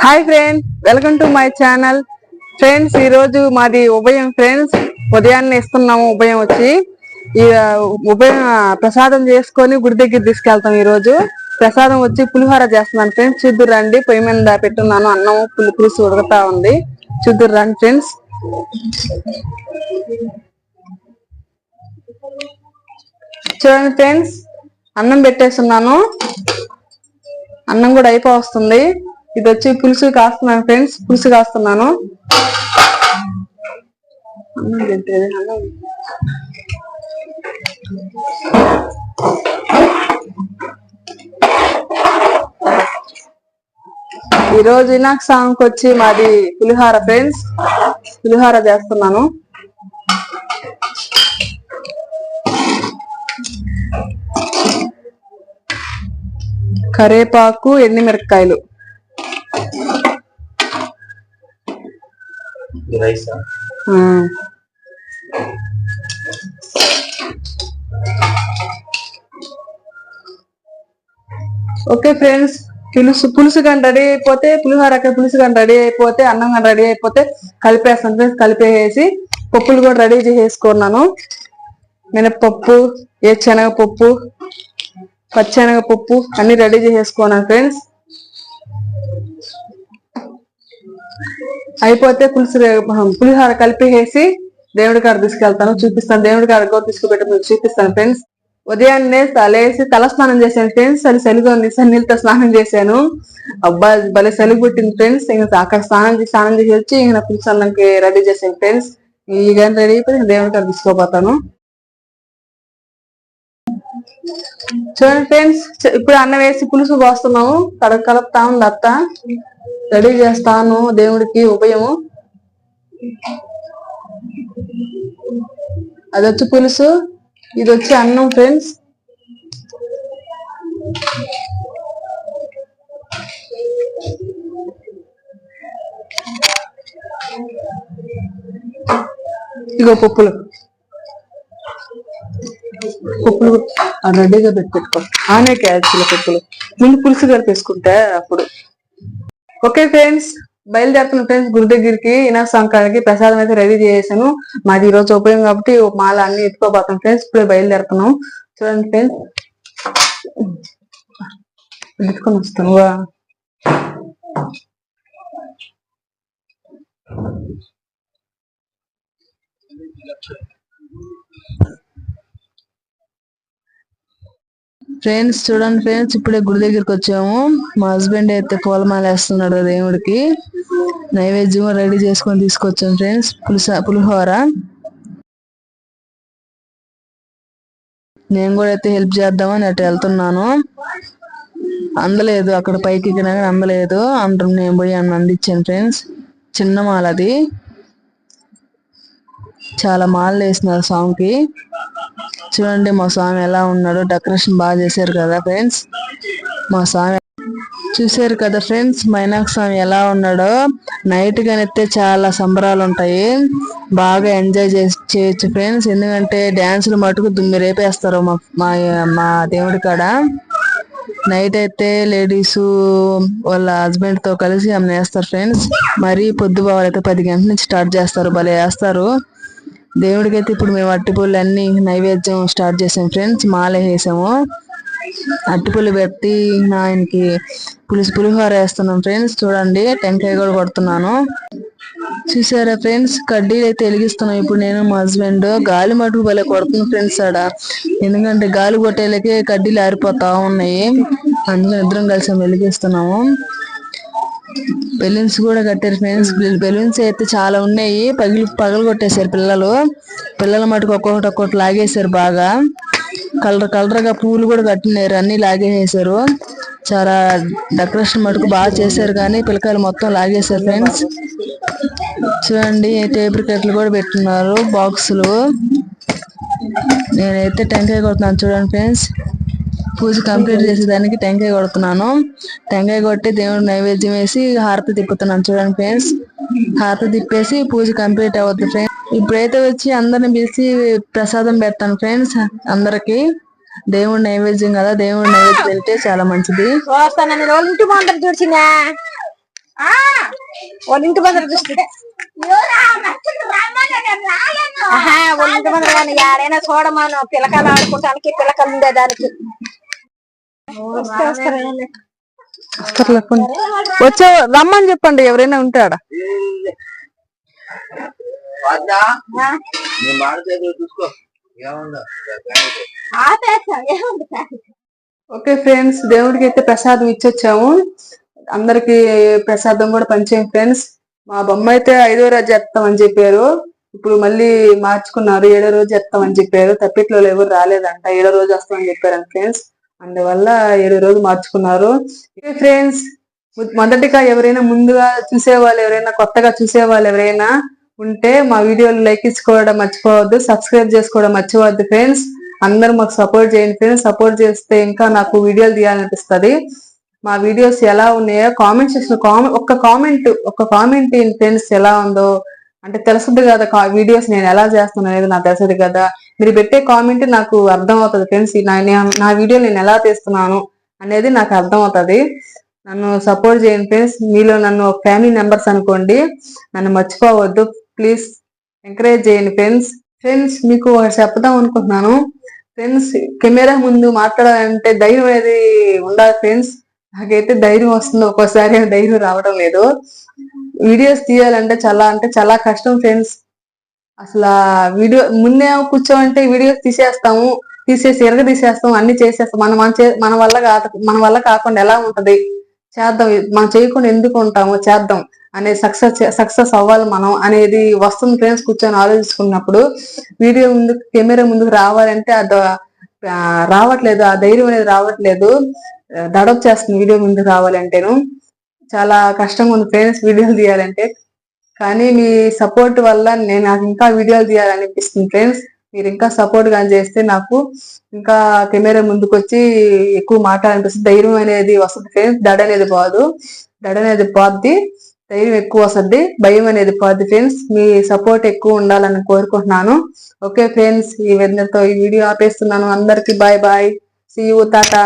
Hi friends, welcome to my channel. Friends, ఈ రోజు మాది ఉభయం. ఫ్రెండ్స్, ఉదయాన్నే ఇస్తున్నాము. ఉభయం వచ్చి ఈ ఉభయం ప్రసాదం చేసుకొని గుడి దగ్గర తీసుకెళ్తాం. ఈ రోజు ప్రసాదం వచ్చి పులిహోర చేస్తున్నాను. ఫ్రెండ్స్, చూద్దురు రండి. పొయ్యి మీద పెట్టున్నాను. అన్నం పులుసు ఉడకతా ఉంది. చూద్దురు రండి ఫ్రెండ్స్. చూడండి ఫ్రెండ్స్, అన్నం పెట్టేస్తున్నాను. అన్నం కూడా అయిపోతుంది. ఇది వచ్చి పులుసు కాస్తున్నాను ఫ్రెండ్స్. పులుసు కాస్తున్నాను. ఈరోజు వినాయక స్వామికి వచ్చి మాది పులిహోర ఫ్రెండ్స్. పులిహోర చేస్తున్నాను. కరేపాకు, ఎండుమిరపకాయలు. ఓకే ఫ్రెండ్స్, పులుసు కానీ రెడీ అయిపోతే, పులిహోరకి పులుసు కానీ రెడీ అయిపోతే, అన్నం కానీ రెడీ అయిపోతే కలిపేస్తాను ఫ్రెండ్స్. కలిపేసి పప్పులు కూడా రెడీ చేసేసుకున్నాను. మినపప్పు, శనగపప్పు, పచ్చెనగపప్పు అన్ని రెడీ చేసేసుకున్నాను ఫ్రెండ్స్. అయిపోతే పులిహోర కలిపేసి దేవుడి కాడ తీసుకెళ్తాను. చూపిస్తాను. దేవుడి కాడ కూడా తీసుకుపెట్టి మీకు చూపిస్తాను ఫ్రెండ్స్. ఉదయాన్నే లేసి తలస్నానం చేశాను ఫ్రెండ్స్. అది చలిగా ఉంది. సన్నీళ్ళతో స్నానం చేశాను. అబ్బా, భలే చలి పుట్టింది ఫ్రెండ్స్. ఇంకా అక్కడ స్నానం చేసి వచ్చి ఇంకా పులుసు అన్నంకి రెడీ చేశాను ఫ్రెండ్స్. ఈ గంట రెడీ అయిపోయి దేవుడి కాడ తీసుకోపోతాను. చూడండి ఫ్రెండ్స్, ఇప్పుడు అన్నం వేసి పులుసు పోస్తున్నాము. కలుపుతా ఉంది అత్త. రెడీ చేస్తాను దేవుడికి ఉభయము. అది వచ్చి పులుసు, ఇది వచ్చి అన్నం ఫ్రెండ్స్. ఇగో పప్పులు రెడీగా పెట్టుకో. ఆనే క్యాల్చుల పప్పులు ముందు పులుసు కలిపేసుకుంటే అప్పుడు. ఓకే ఫ్రెండ్స్, బయలుదేరుతున్న ఫ్రెండ్స్ గుడి దగ్గరికి. వినాయక స్వామికి ప్రసాదం అయితే రెడీ చేసాను. మాది ఈ రోజు ఉపయోగం కాబట్టి మాల అన్ని ఎత్తుకోబోతాం ఫ్రెండ్స్. ఇప్పుడే బయలుదేరుతున్నాం. చూడండి ఫ్రెండ్స్, ఎత్తుకొని వస్తాను. ఫ్రెండ్స్ చూడండి ఫ్రెండ్స్, ఇప్పుడే గుడి దగ్గరికి వచ్చాము. మా హస్బెండ్ అయితే పూలమాల వేస్తున్నాడు దేవుడికి. నైవేద్యం రెడీ చేసుకొని తీసుకొచ్చాం ఫ్రెండ్స్. పులిహోర. నేను కూడా అయితే హెల్ప్ చేద్దామని అటు వెళ్తున్నాను. అందలేదు, అక్కడ పైకి ఎక్కినా కానీ అందలేదు. నేను పోయి అందించాను ఫ్రెండ్స్. చిన్న మాల అది. చాలా మాలలు వేసినారు స్వామికి. చూడండి మా స్వామి ఎలా ఉన్నాడు. డెకరేషన్ బాగా చేశారు కదా ఫ్రెండ్స్. మా స్వామి చూసారు కదా ఫ్రెండ్స్, వినాయక స్వామి ఎలా ఉన్నాడో. నైట్ గానైతే చాలా సంబరాలు ఉంటాయి. బాగా ఎంజాయ్ చేయొచ్చు ఫ్రెండ్స్. ఎందుకంటే డాన్సులు మటుకు దుమ్మి రేపేస్తారు మా దేవుడి కాడ. నైట్ అయితే లేడీస్ వాళ్ళ హస్బెండ్ తో కలిసి ఆమె వేస్తారు ఫ్రెండ్స్. మరీ పొద్దుబావులు అయితే 10 గంటల నుంచి స్టార్ట్ చేస్తారు. భలే వేస్తారు. దేవుడికి అయితే ఇప్పుడు మేము అట్టిపూలు అన్ని నైవేద్యం స్టార్ట్ చేసాం ఫ్రెండ్స్. మాల వేసాము. అట్టిపూలు పెట్టి ఆయనకి పులిహోర వేస్తున్నాం ఫ్రెండ్స్. చూడండి, టెంకాయ కూడా కొడుతున్నాను. చూసారా ఫ్రెండ్స్, కడ్డీలు అయితే వెలిగిస్తున్నాం ఇప్పుడు నేను మా హస్బెండ్. గాలి మటుకు భలే కొడుతుంది ఫ్రెండ్స్ ఆడ. ఎందుకంటే గాలి కొట్టేలకే కడ్డీలు ఆరిపోతా ఉన్నాయి. అందులో ఇద్దరం కలిసి వెలిగిస్తున్నాము. బెలూన్స్ కూడా కట్టారు ఫ్రెండ్స్. బెలూన్స్ అయితే చాలా ఉన్నాయి. పగలు కొట్టేశారు పిల్లలు మటుకు ఒక్కొక్కటి లాగేశారు బాగా. కలర్ గా పూలు కూడా కట్టినారు. అన్ని లాగేసారు. చాలా డెకరేషన్ మటుకు బాగా చేశారు. కానీ పిల్లకాయలు మొత్తం లాగేశారు ఫ్రెండ్స్. చూడండి, టేబుల్ కట్లు కూడా పెట్టున్నారు, బాక్సులు. నేనైతే టెంకాయ కొడుతున్నాను. చూడండి ఫ్రెండ్స్, పూజ కంప్లీట్ చేసేదానికి టెంకాయ కొడుతున్నాను. టెంకాయ కొట్టి దేవుడు నైవేద్యం వేసి హారతి తిప్పుతున్నాను. చూడండి ఫ్రెండ్స్, హారతి తిప్పేసి పూజ కంప్లీట్ అవుతుంది ఫ్రెండ్స్. ఇప్పుడైతే వచ్చి అందరిని పిలిచి ప్రసాదం పెడతాను ఫ్రెండ్స్. అందరికి దేవుడి నైవేద్యం కదా, దేవుడి నైవేద్యం వెళ్తే చాలా మంచిది. వాళ్ళ ఇంటి బందరు చూస్తే వాళ్ళ ఇంటి బందరు కానీ ఎవరైనా చూడమాను పిల్లకాయలు ఆడుకోవటానికి పిల్లకాయలు ఉండేదానికి వచ్చే రమ్మని చెప్పండి ఎవరైనా ఉంటాడా. ఓకే ఫ్రెండ్స్, దేవుడికి అయితే ప్రసాదం ఇచ్చొచ్చాము. అందరికి ప్రసాదం కూడా పంచాం ఫ్రెండ్స్. మా బొమ్మ అయితే 5వ రోజు చేస్తామని చెప్పారు. ఇప్పుడు మళ్ళీ మార్చుకున్నారు, 7వ రోజు చేస్తామని చెప్పారు. తప్పిట్లో ఎవరు రాలేదంట, 7వ రోజు వస్తామని చెప్పారంట ఫ్రెండ్స్. అందువల్ల 7వ రోజు మార్చుకున్నారు ఫ్రెండ్స్. మొదటిగా ఎవరైనా ముందుగా చూసేవాళ్ళు, ఎవరైనా కొత్తగా చూసేవాళ్ళు ఎవరైనా ఉంటే మా వీడియోలు లైక్ ఇచ్చుకోవడం మర్చిపోవద్దు, సబ్స్క్రైబ్ చేసుకోవడం మర్చిపోవద్దు ఫ్రెండ్స్. అందరూ మాకు సపోర్ట్ చేయండి ఫ్రెండ్స్. సపోర్ట్ చేస్తే ఇంకా నాకు వీడియోలు తీయాలనిపిస్తుంది. మా వీడియోస్ ఎలా ఉన్నాయో కామెంట్ సెక్షన్ ఒక్క కామెంట్ ఫ్రెండ్స్, ఎలా ఉందో అంటే తెలుసుద్ది కదా. వీడియోస్ నేను ఎలా చేస్తున్నాను అనేది నాకు తెలుసుది కదా. మీరు పెట్టే కామెంట్ నాకు అర్థం అవుతుంది ఫ్రెండ్స్. నా వీడియో నేను ఎలా తీస్తున్నాను అనేది నాకు అర్థం అవుతుంది. నన్ను సపోర్ట్ చేయండి ఫ్రెండ్స్. మీలో నన్ను ఫ్యామిలీ మెంబర్స్ అనుకోండి, నన్ను మర్చిపోవద్దు ప్లీజ్. ఎంకరేజ్ చేయండి ఫ్రెండ్స్. మీకు ఒకటి చెప్దాం అనుకుంటున్నాను ఫ్రెండ్స్. కెమెరా ముందు మాట్లాడాలంటే ధైర్యం అనేది ఉండాలి ఫ్రెండ్స్. నాకైతే ధైర్యం వస్తుంది, ఒక్కోసారి ధైర్యం రావడం లేదు. వీడియోస్ తీయాలంటే చాలా కష్టం ఫ్రెండ్స్. అసలు వీడియో ముందే కూర్చోమంటే వీడియోస్ తీసేసి తీసేస్తాం, అన్ని చేసేస్తాం. మన వల్ల కాకుండా ఎలా ఉంటది, చేద్దాం. మనం చేయకుండా ఎందుకు ఉంటాము, చేద్దాం అనేది సక్సెస్ అవ్వాలి మనం అనేది వస్తుంది ఫ్రెండ్స్. కూర్చొని ఆలోచించుకున్నప్పుడు వీడియో ముందు కెమెరా ముందుకు రావాలంటే అది రావట్లేదు, ఆ ధైర్యం అనేది రావట్లేదు. దడప్ చేస్తుంది వీడియో ముందుకు రావాలంటేను. చాలా కష్టంగా ఉంది ఫ్రెండ్స్ వీడియోలు తీయాలంటే. కానీ మీ సపోర్ట్ వల్ల నాకు ఇంకా వీడియోలు తీయాలనిపిస్తుంది ఫ్రెండ్స్. మీరు ఇంకా సపోర్ట్ గా చేస్తే నాకు ఇంకా కెమెరా ముందుకు వచ్చి ఎక్కువ మాట్లాడాలనిపిస్తుంది. ధైర్యం అనేది వస్తుంది ఫ్రెండ్స్. దడ అనేది పోద్ది, ధైర్యం ఎక్కువ వస్తుంది, భయం అనేది పోద్ది ఫ్రెండ్స్. మీ సపోర్ట్ ఎక్కువ ఉండాలని కోరుకుంటున్నాను. ఓకే ఫ్రెండ్స్, ఈ వీడియో ఆపేస్తున్నాను. అందరికి బాయ్. See you, Tata.